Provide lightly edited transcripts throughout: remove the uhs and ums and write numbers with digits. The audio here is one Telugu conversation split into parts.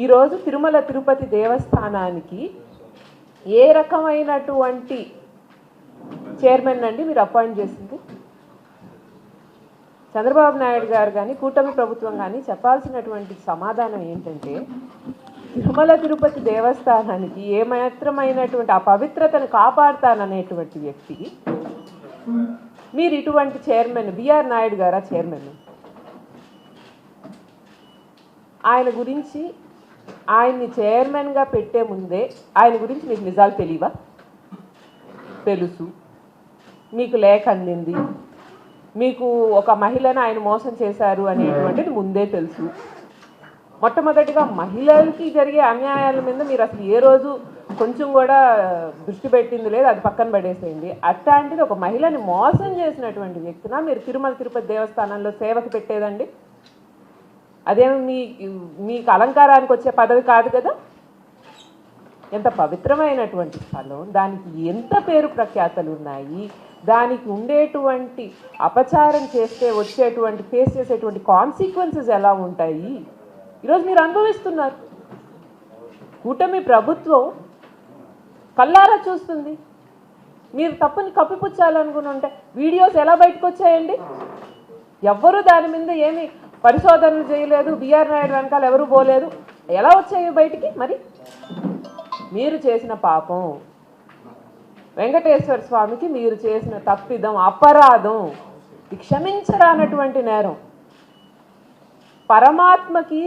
ఈరోజు తిరుమల తిరుపతి దేవస్థానానికి ఏ రకమైనటువంటి చైర్మన్ అండి మీరు అపాయింట్ చేసింది? చంద్రబాబు నాయుడు గారు కానీ కూటమి ప్రభుత్వం కానీ చెప్పాల్సినటువంటి సమాధానం ఏంటంటే, తిరుమల తిరుపతి దేవస్థానానికి ఏమాత్రమైనటువంటి ఆ పవిత్రతను కాపాడుతాననేటువంటి వ్యక్తి మీరు ఇటువంటి చైర్మన్ బిఆర్ నాయుడు గారా చైర్మన్? ఆయన గురించి ఆయన్ని చైర్మన్గా పెట్టే ముందే ఆయన గురించి మీకు నిజాలు తెలియవా? తెలుసు. మీకు లేఖ అందింది, మీకు ఒక మహిళను ఆయన మోసం చేశారు అనేటువంటిది ముందే తెలుసు. మొట్టమొదటిగా మహిళలకి జరిగే అన్యాయాల మీద మీరు అసలు ఏ రోజు కొంచెం కూడా దృష్టి పెట్టింది లేదు, అది పక్కన పడేసేయండి. అట్లాంటిది ఒక మహిళని మోసం చేసినటువంటి వ్యక్తిన మీరు తిరుమల తిరుపతి దేవస్థానంలో సేవకు పెట్టేదండి? అదేమి మీకు అలంకారానికి వచ్చే పదవి కాదు కదా. ఎంత పవిత్రమైనటువంటి స్థలం, దానికి ఎంత పేరు ప్రఖ్యాతలు ఉన్నాయి, దానికి ఉండేటువంటి అపచారం చేస్తే వచ్చేటువంటి ఫేస్ చేసేటువంటి కాన్సిక్వెన్సెస్ ఎలా ఉంటాయి ఈరోజు మీరు అనుభవిస్తున్నారు. కూటమి ప్రభుత్వం కల్లారా చూస్తుంది. మీరు తప్పుని కప్పిపుచ్చాలనుకుని ఉంటే వీడియోస్ ఎలా బయటకు వచ్చాయండి? ఎవ్వరూ దాని మీద ఏమి పరిశోధనలు చేయలేదు, బిఆర్ నాయుడు వెనకాల ఎవరు పోలేదు, ఎలా వచ్చాయి బయటికి? మరి మీరు చేసిన పాపం, వెంకటేశ్వర స్వామికి మీరు చేసిన తప్పిదం, అపరాధం, క్షమించరానటువంటి నేరం. పరమాత్మకి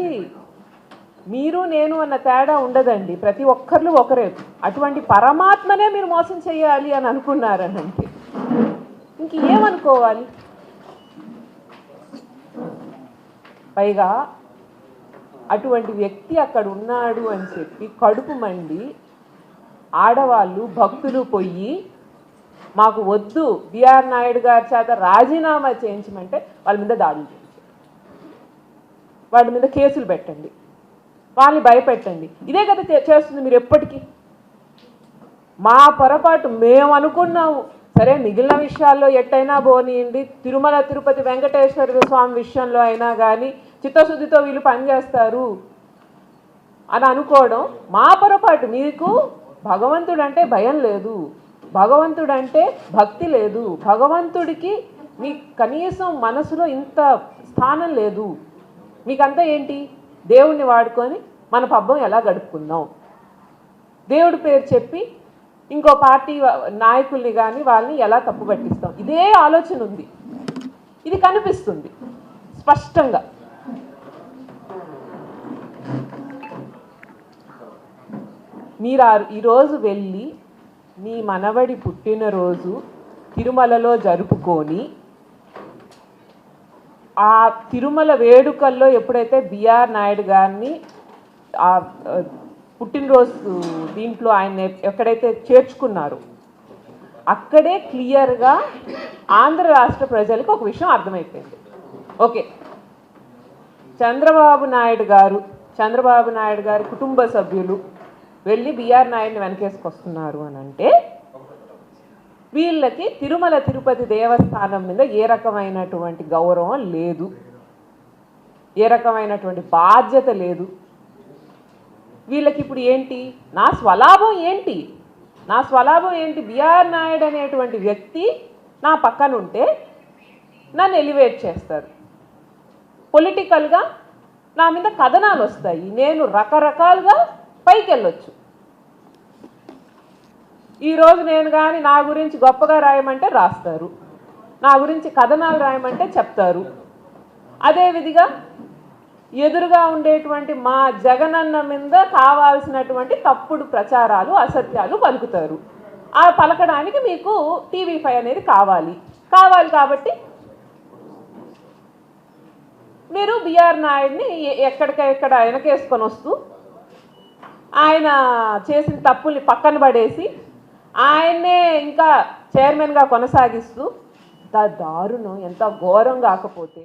మీరు నేను అన్న తేడా ఉండదండి, ప్రతి ఒక్కరు ఒకరే. అటువంటి పరమాత్మనే మీరు మోసం చేయాలి అని అనుకున్నారనంటే ఇంకేమనుకోవాలి? పైగా అటువంటి వ్యక్తి అక్కడ ఉన్నాడు అని చెప్పి కడుపు మండి ఆడవాళ్ళు భక్తులు పోయి మాకు వద్దు బిఆర్ నాయుడు గారి చేత రాజీనామా చేయించమంటే వాళ్ళ మీద దాడులు చేయించండి, వాళ్ళ మీద కేసులు పెట్టండి, వాళ్ళని భయపెట్టండి. ఇదే కదా చేస్తుంది మీరు ఎప్పటికీ. మా పొరపాటు మేము అనుకున్నాము సరే, మిగిలిన విషయాల్లో ఎట్టయినా పోనీయండి, తిరుమల తిరుపతి వెంకటేశ్వర స్వామి విషయంలో అయినా కానీ చిత్తశుద్ధితో వీళ్ళు పనిచేస్తారు అని అనుకోవడం మా పొరపాటు. మీకు భగవంతుడంటే భయం లేదు, భగవంతుడంటే భక్తి లేదు, భగవంతుడికి మీ కనీసం మనసులో ఇంత స్థానం లేదు. మీకంతా ఏంటి? దేవుణ్ణి వాడుకొని మన పబ్బం ఎలా గడుపుకుందాం, దేవుడి పేరు చెప్పి ఇంకో పార్టీ నాయకుల్ని కానీ వాళ్ళని ఎలా తప్పు పట్టిస్తాం, ఇదే ఆలోచన ఉంది. ఇది కనిపిస్తుంది స్పష్టంగా. మీరు ఈరోజు వెళ్ళి మీ మనవడి పుట్టినరోజు తిరుమలలో జరుపుకొని ఆ తిరుమల వేడుకల్లో ఎప్పుడైతే బిఆర్ నాయుడు గారిని ఆ పుట్టినరోజు దీంట్లో ఆయన ఎక్కడైతే చేర్చుకున్నారో అక్కడే క్లియర్గా ఆంధ్ర రాష్ట్ర ప్రజలకు ఒక విషయం అర్థమైపోయింది. ఓకే, చంద్రబాబు నాయుడు గారి కుటుంబ సభ్యులు వెళ్ళి బిఆర్ నాయుడిని వెనకేసుకొస్తున్నారు అని అంటే వీళ్ళకి తిరుమల తిరుపతి దేవస్థానం మీద ఏ రకమైనటువంటి గౌరవం లేదు, ఏ రకమైనటువంటి బాధ్యత లేదు. వీళ్ళకి ఇప్పుడు ఏంటి? నా స్వలాభం ఏంటి? బిఆర్ నాయుడు అనేటువంటి వ్యక్తి నా పక్కన ఉంటే నన్ను ఎలివేట్ చేస్తారు, పొలిటికల్గా నా మీద కథనాలు వస్తాయి, నేను రకరకాలుగా పైకి వెళ్ళొచ్చు. ఈరోజు నేను కానీ నా గురించి గొప్పగా రాయమంటే రాస్తారు, నా గురించి కథనాలు రాయమంటే చెప్తారు. అదేవిధిగా ఎదురుగా ఉండేటువంటి మా జగనన్న మీద కావాల్సినటువంటి తప్పుడు ప్రచారాలు, అసత్యాలు పలుకుతారు. ఆ పలకడానికి మీకు TV5 అనేది కావాలి కాబట్టి మీరు బిఆర్ నాయుడిని ఎక్కడికెక్కడ వెనకేసుకొని వస్తూ ఆయన చేసిన తప్పుల్ని పక్కన పడేసి ఆయన్నే ఇంకా చైర్మన్గా కొనసాగిస్తూ ఎంత దారుణం, ఎంత ఘోరం కాకపోతే